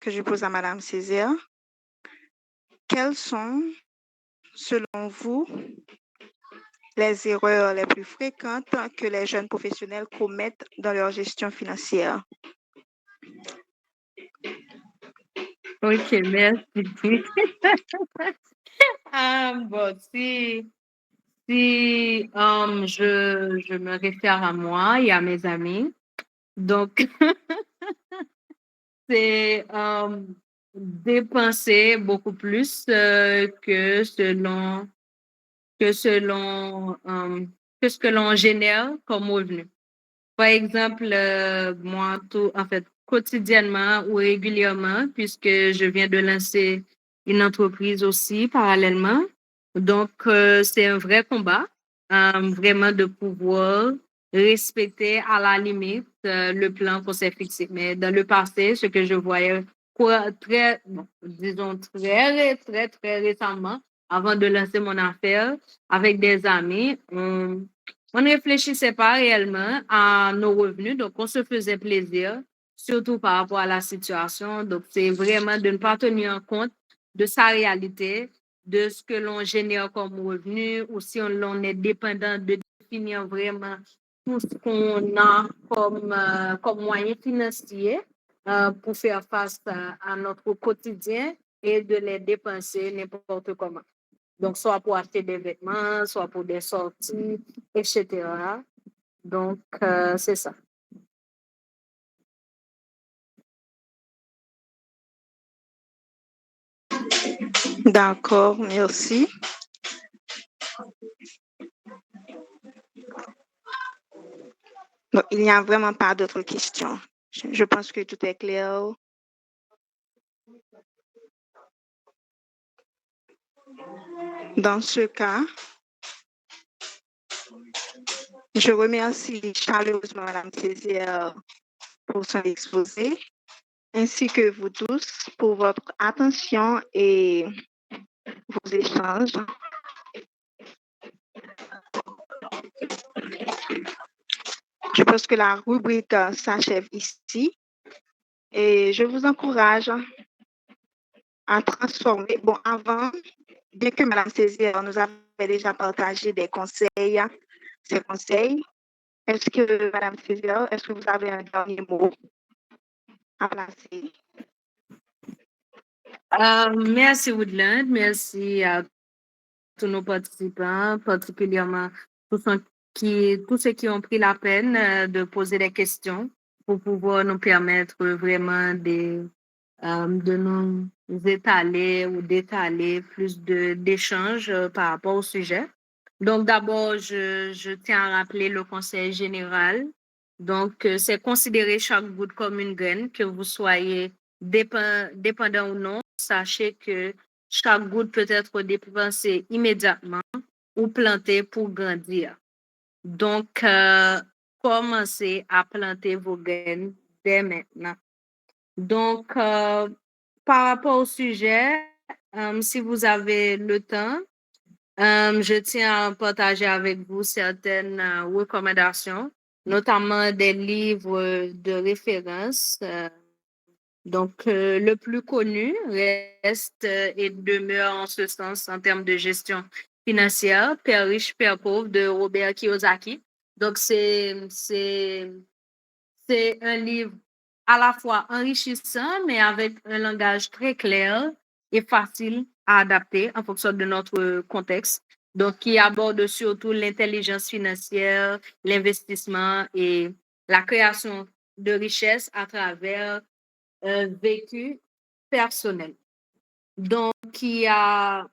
que je pose à Madame Césaire. Quelles sont, selon vous, les erreurs les plus fréquentes que les jeunes professionnels commettent dans leur gestion financière? Ok, merci. Bon, si je me réfère à moi et à mes amis, donc c'est dépenser beaucoup plus que selon que ce que l'on génère comme revenu. Par exemple, moi, en fait, quotidiennement ou régulièrement, puisque je viens de lancer une entreprise aussi parallèlement. Donc, c'est un vrai combat, vraiment de pouvoir respecter à la limite le plan qu'on s'est fixé. Mais dans le passé, ce que je voyais disons très récemment, avant de lancer mon affaire avec des amis, on ne réfléchissait pas réellement à nos revenus, donc on se faisait plaisir, surtout par rapport à la situation. Donc, c'est vraiment de ne pas tenir compte de sa réalité, de ce que l'on génère comme revenu, ou si l'on est dépendant de définir vraiment tout ce qu'on a comme moyen financier pour faire face à notre quotidien et de les dépenser n'importe comment. Donc, soit pour acheter des vêtements, soit pour des sorties, etc. Donc, c'est ça. D'accord, merci. Donc, il n'y a vraiment pas d'autres questions. Je pense que tout est clair. Dans ce cas, je remercie chaleureusement Madame Césaire pour son exposé, ainsi que vous tous pour votre attention et vos échanges. Je pense que la rubrique s'achève ici et je vous encourage à transformer. Bon, avant, bien que Madame Césaire nous avait déjà partagé ses conseils, est-ce que Madame Césaire, est-ce que vous avez un dernier mot à placer? Merci Woodland, merci à tous nos participants, particulièrement tous ceux qui ont pris la peine de poser des questions pour pouvoir nous permettre vraiment de nous étaler ou d'étaler plus d'échanges par rapport au sujet. Donc, d'abord, je tiens à rappeler le conseil général. Donc, c'est considérer chaque goutte comme une graine, que vous soyez dépendant ou non. Sachez que chaque goutte peut être dépensée immédiatement ou plantée pour grandir. Donc, commencez à planter vos graines dès maintenant. Donc, par rapport au sujet, si vous avez le temps, je tiens à partager avec vous certaines recommandations, notamment des livres de référence. Donc, le plus connu reste et demeure en ce sens en termes de gestion financière, Père riche, Père pauvre de Robert Kiyosaki. Donc, c'est un livre à la fois enrichissant, mais avec un langage très clair et facile à adapter en fonction de notre contexte. Donc, qui aborde surtout l'intelligence financière, l'investissement et la création de richesses à travers un vécu personnel. Donc, il y a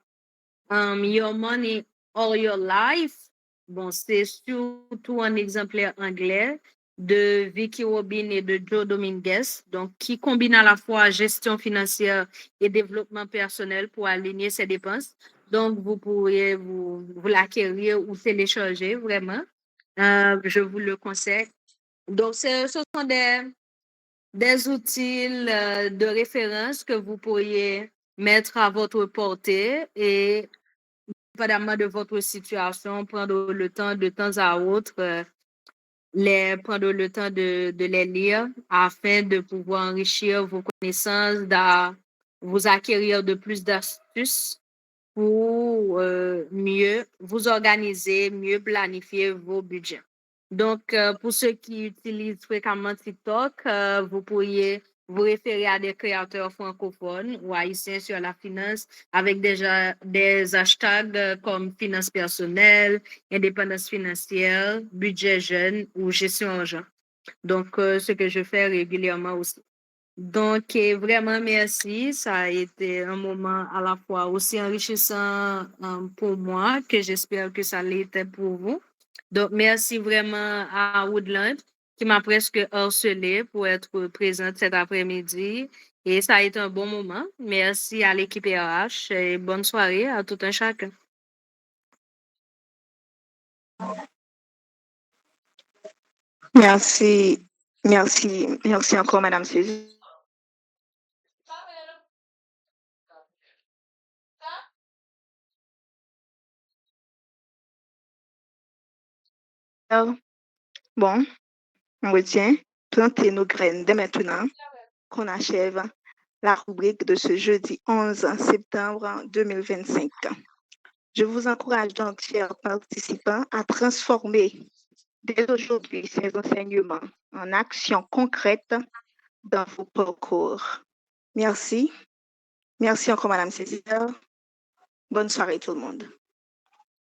Your Money or Your Life. Bon, c'est surtout un exemplaire anglais de Vicky Robin et de Joe Dominguez, donc qui combine à la fois gestion financière et développement personnel pour aligner ses dépenses. Donc, vous pourriez vous l'acquérir ou télécharger vraiment. Je vous le conseille. Donc, ce sont des outils de référence que vous pourriez mettre à votre portée et dépendamment de votre situation, prendre le temps de temps à autre prendre le temps de les lire afin de pouvoir enrichir vos connaissances, vous acquérir de plus d'astuces pour mieux vous organiser, mieux planifier vos budgets. Donc, pour ceux qui utilisent fréquemment TikTok, vous pourriez vous référer à des créateurs francophones ou haïtiens sur la finance avec déjà des hashtags comme finance personnelle, indépendance financière, budget jeune ou gestion argent. Donc, ce que je fais régulièrement aussi. Donc, vraiment, merci. Ça a été un moment à la fois aussi enrichissant pour moi que j'espère que ça l'était pour vous. Donc, merci vraiment à Woodland qui m'a presque harcelé pour être présente cet après-midi. Et ça a été un bon moment. Merci à l'équipe RH et bonne soirée à tout un chacun. Merci, merci encore, Madame Cécile. Bon, on retient, planter nos graines dès maintenant qu'on achève la rubrique de ce jeudi 11 septembre 2025. Je vous encourage donc, chers participants, à transformer dès aujourd'hui ces enseignements en actions concrètes dans vos parcours. Merci. Merci encore, Madame Césaire. Bonne soirée tout le monde.